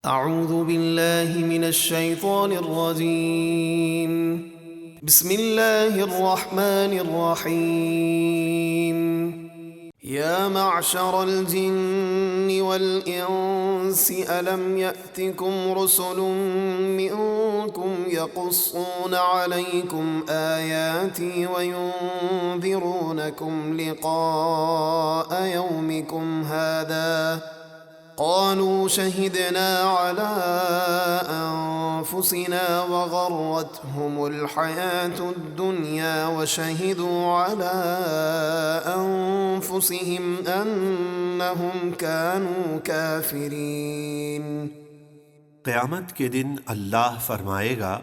اعوذ باللہ من الشیطان الرجیم بسم اللہ الرحمن الرحیم یا معشر الجن والانس الم یأتکم رسل منکم یقصون علیکم آیاتی وینذرونکم لقاء یومکم هذا قالوا شهدنا على أنفسنا وغرتهم الحياة الدنيا وشهدوا على أنفسهم أنهم كانوا كافرين۔ قیامت کے دن اللہ فرمائے گا،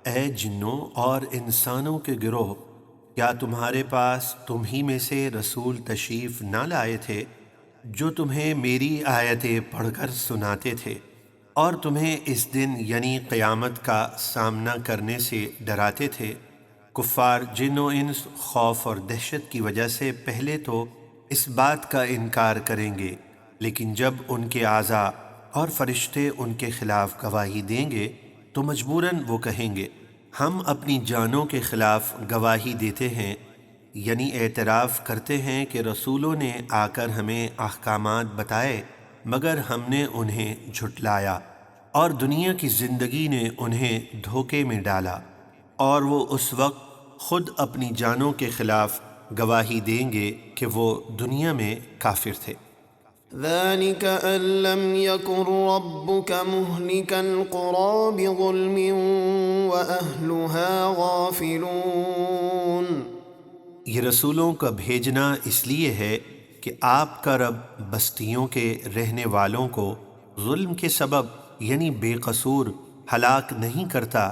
اے جنوں اور انسانوں کے گروہ، کیا تمہارے پاس تم ہی میں سے رسول تشریف نہ لائے تھے جو تمہیں میری آیتیں پڑھ کر سناتے تھے اور تمہیں اس دن یعنی قیامت کا سامنا کرنے سے ڈراتے تھے؟ کفار جن و انس خوف اور دہشت کی وجہ سے پہلے تو اس بات کا انکار کریں گے، لیکن جب ان کے اعضاء اور فرشتے ان کے خلاف گواہی دیں گے تو مجبوراً وہ کہیں گے ہم اپنی جانوں کے خلاف گواہی دیتے ہیں، یعنی اعتراف کرتے ہیں کہ رسولوں نے آ کر ہمیں احکامات بتائے مگر ہم نے انہیں جھٹلایا، اور دنیا کی زندگی نے انہیں دھوکے میں ڈالا، اور وہ اس وقت خود اپنی جانوں کے خلاف گواہی دیں گے کہ وہ دنیا میں کافر تھے۔ ذلك أن لم يكن ربك مهلك القرى بظلم وأهلها غافلون۔ یہ رسولوں کا بھیجنا اس لیے ہے کہ آپ کا رب بستیوں کے رہنے والوں کو ظلم کے سبب یعنی بے قصور ہلاک نہیں کرتا،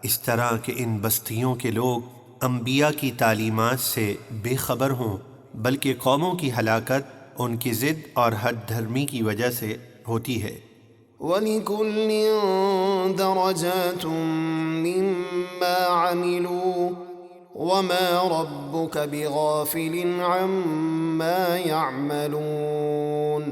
اس طرح کہ ان بستیوں کے لوگ انبیاء کی تعلیمات سے بے خبر ہوں، بلکہ قوموں کی ہلاکت ان کی ضد اور ہٹ دھرمی کی وجہ سے ہوتی ہے۔ وَلِكُلٍّ دَرَجَاتٌ مِّمَّا عَمِلُوا وَمَا رَبُّكَ بِغَافِلٍ عَمَّا يَعْمَلُونَ۔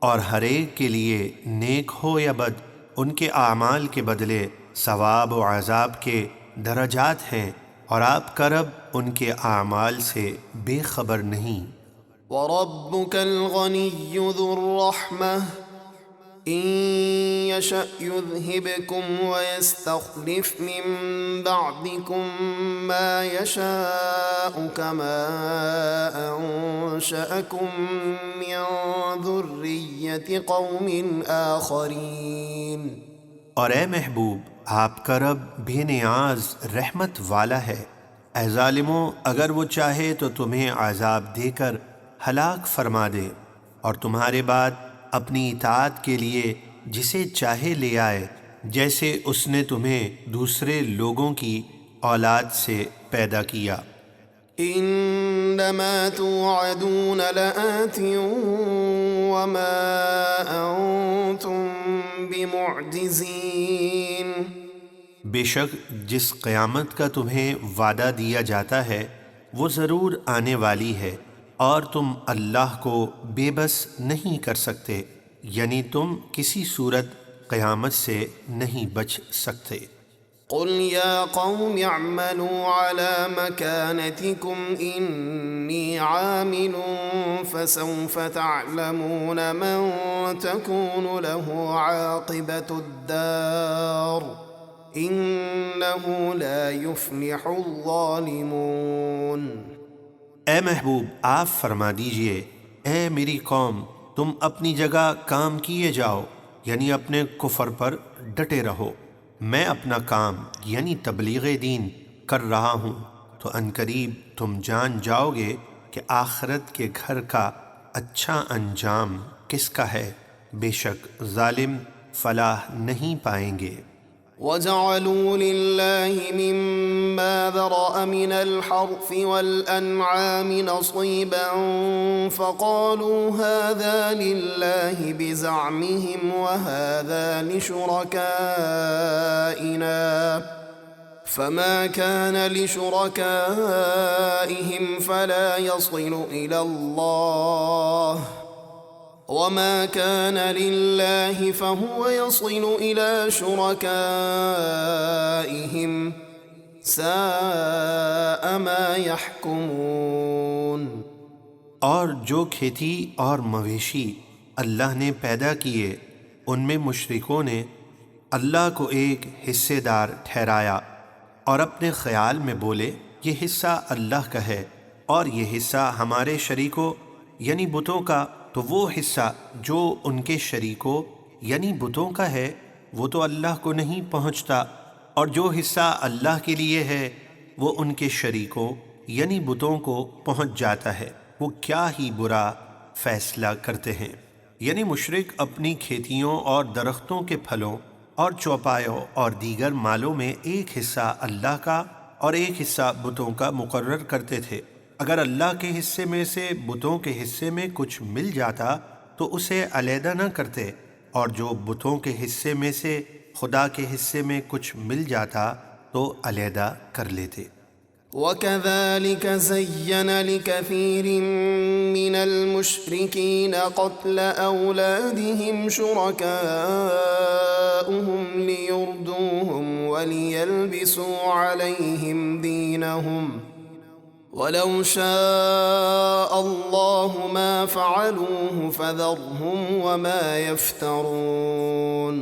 اور ہر ایک کے لیے نیک ہو یا بد ان کے اعمال کے بدلے ثواب و عذاب کے درجات ہیں، اور آپ کا رب ان کے اعمال سے بے خبر نہیں۔ وَرَبُّكَ الْغَنِيُّ ذُو الرَّحْمَةِ إِن يَشَأْ يُذْهِبْكُمْ وَيَسْتَخْلِفْ مِن بَعْدِكُم مَّا يَشَاءُ كَمَا أَنشَأَكُم مِّن ذُرِّيَّةِ قَوْمٍ آخَرِينَ۔ اور اے محبوب، آپ کا رب بے نیاز رحمت والا ہے، اے ظالموں، اگر وہ چاہے تو تمہیں عذاب دے کر ہلاک فرما دے، اور تمہارے بعد اپنی اطاعت کے لیے جسے چاہے لے آئے، جیسے اس نے تمہیں دوسرے لوگوں کی اولاد سے پیدا کیا۔ انما توعدون لآت وما انتم بمعجزین۔ بے شک جس قیامت کا تمہیں وعدہ دیا جاتا ہے وہ ضرور آنے والی ہے، اور تم اللہ کو بے بس نہیں کر سکتے، یعنی تم کسی صورت قیامت سے نہیں بچ سکتے۔ قل یا قوم اعملوا على مكانتكم انی عامل فسوف تعلمون من تكون له عاقبة الدار انه لا يفلح الظالمون۔ اے محبوب، آپ فرما دیجئے، اے میری قوم، تم اپنی جگہ کام کیے جاؤ، یعنی اپنے کفر پر ڈٹے رہو، میں اپنا کام یعنی تبلیغ دین کر رہا ہوں، تو عنقریب تم جان جاؤ گے کہ آخرت کے گھر کا اچھا انجام کس کا ہے، بے شک ظالم فلاح نہیں پائیں گے۔ وَجَعَلُوا لِلَّهِ مِمَّا ذَرَأَ مِنَ الْحَرْثِ وَالْأَنْعَامِ نَصِيبًا فَقَالُوا هَذَا لِلَّهِ بِزَعْمِهِمْ وَهَذَا لِشُرَكَائِنَا فَمَا كَانَ لِشُرَكَائِهِمْ فَلَا يَصِلُ إِلَى اللَّهِ وما كان لله فهو يصل إلى شركائهم ساء ما يحكمون۔ اور جو کھیتی اور مویشی اللہ نے پیدا کیے ان میں مشرکوں نے اللہ کو ایک حصے دار ٹھہرایا اور اپنے خیال میں بولے یہ حصہ اللہ کا ہے اور یہ حصہ ہمارے شریکوں یعنی بتوں کا، تو وہ حصہ جو ان کے شریکوں یعنی بتوں کا ہے وہ تو اللہ کو نہیں پہنچتا، اور جو حصہ اللہ کے لیے ہے وہ ان کے شریکوں یعنی بتوں کو پہنچ جاتا ہے، وہ کیا ہی برا فیصلہ کرتے ہیں۔ یعنی مشرک اپنی کھیتیوں اور درختوں کے پھلوں اور چوپایوں اور دیگر مالوں میں ایک حصہ اللہ کا اور ایک حصہ بتوں کا مقرر کرتے تھے۔ اگر اللہ کے حصے میں سے بتوں کے حصے میں کچھ مل جاتا تو اسے علیحدہ نہ کرتے، اور جو بتوں کے حصے میں سے خدا کے حصے میں کچھ مل جاتا تو علیحدہ کر لیتے۔ وَكَذَلِكَ زَيَّنَ لِكَثِيرٍ مِّنَ الْمُشْرِكِينَ قَتْلَ أَوْلَادِهِمْ شُرَكَاؤُهُمْ لِيُرْدُوهُمْ وَلِيَلْبِسُوا عَلَيْهِمْ دِينَهُمْ وَلَوْ شَاءَ اللَّهُ مَا فَعَلُوهُ فَذَرْهُمْ وَمَا يَفْتَرُونَ۔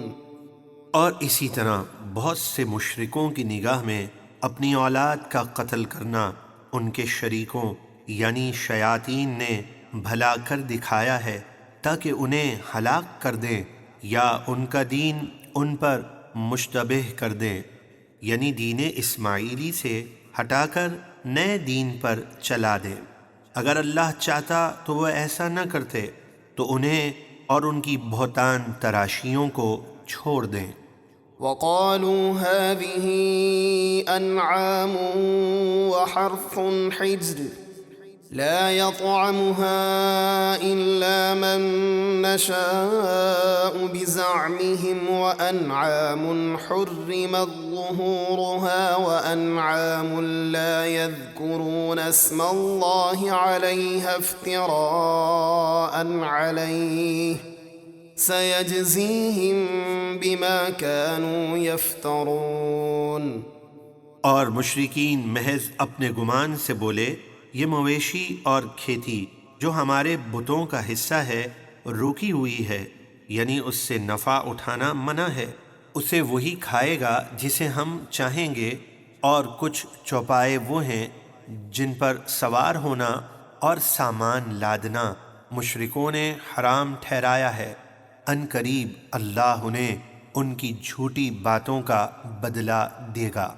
اور اسی طرح بہت سے مشرکوں کی نگاہ میں اپنی اولاد کا قتل کرنا ان کے شریکوں یعنی شیاطین نے بھلا کر دکھایا ہے تاکہ انہیں ہلاک کر دیں یا ان کا دین ان پر مشتبہ کر دیں، یعنی دین اسماعیلی سے ہٹا کر نئے دین پر چلا دیں۔ اگر اللہ چاہتا تو وہ ایسا نہ کرتے، تو انہیں اور ان کی بہتان تراشیوں کو چھوڑ دیں۔ وَقَالُوا هَٰذِهِ أَنْعَامٌ وَحَرْثٌ حِجْرٌ لَا يَطْعَمُهَا إِلَّا مَن نَّشَاءُ بِزَعْمِهِمْ وَأَنْعَامٌ حُرِّمَتْ ظُهُورُهَا وَأَنْعَامٌ لَّا يَذْكُرُونَ اسْمَ اللَّهِ عَلَيْهَا افْتِرَاءً عَلَيْهِ سَيَجْزِيهِمْ بِمَا كَانُوا يَفْتَرُونَ۔ اور مشرکین محض اپنے گمان سے بولے یہ مویشی اور کھیتی جو ہمارے بتوں کا حصہ ہے روکی ہوئی ہے، یعنی اس سے نفع اٹھانا منع ہے، اسے وہی کھائے گا جسے ہم چاہیں گے، اور کچھ چوپائے وہ ہیں جن پر سوار ہونا اور سامان لادنا مشرکوں نے حرام ٹھہرایا ہے، ان قریب اللہ انہیں ان کی جھوٹی باتوں کا بدلہ دے گا۔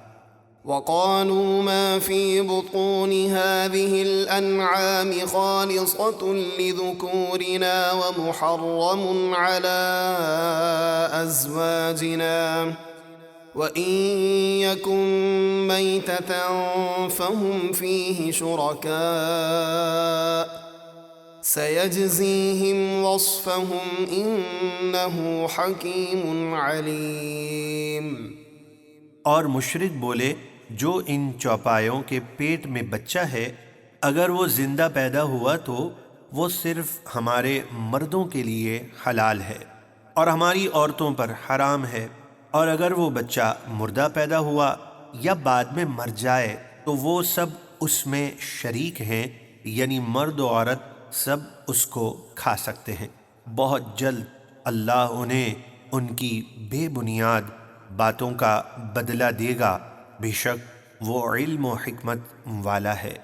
وَقَالُوا مَا فِي بُطُونِ هَٰذِهِ الْأَنْعَامِ خَالِصَةٌ لِذُكُورِنَا وَمُحَرَّمٌ عَلَىٰ أَزْوَاجِنَا وَإِن يَكُن مَّيْتَةً فَهُمْ فِيهِ شُرَكَاءُ سَيَجْزِيهِمْ وَصْفَهُمْ إِنَّهُ حَكِيمٌ عَلِيمٌ۔ اور مشرک بولے جو ان چوپایوں کے پیٹ میں بچہ ہے اگر وہ زندہ پیدا ہوا تو وہ صرف ہمارے مردوں کے لیے حلال ہے اور ہماری عورتوں پر حرام ہے، اور اگر وہ بچہ مردہ پیدا ہوا یا بعد میں مر جائے تو وہ سب اس میں شریک ہیں، یعنی مرد و عورت سب اس کو کھا سکتے ہیں۔ بہت جلد اللہ انہیں ان کی بے بنیاد باتوں کا بدلہ دے گا، بے شک وہ علم و حکمت والا ہے۔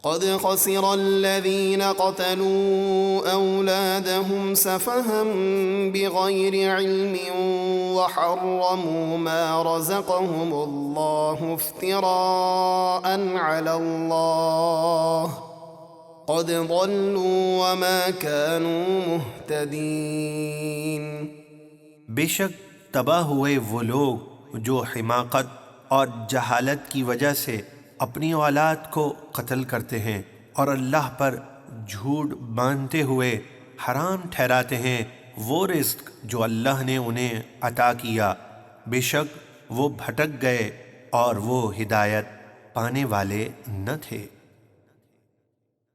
قد خسر الذين قتلوا أولادهم سفها بغير علم وحرموا ما رزقهم الله افتراء على الله قد ضلوا وما كانوا مهتدين۔ بے شک تباہ ہوئے وہ لوگ جو حماقت اور جہالت کی وجہ سے اپنی اولاد کو قتل کرتے ہیں اور اللہ پر جھوٹ باندھتے ہوئے حرام ٹھہراتے ہیں وہ رزق جو اللہ نے انہیں عطا کیا، بے شک وہ بھٹک گئے اور وہ ہدایت پانے والے نہ تھے۔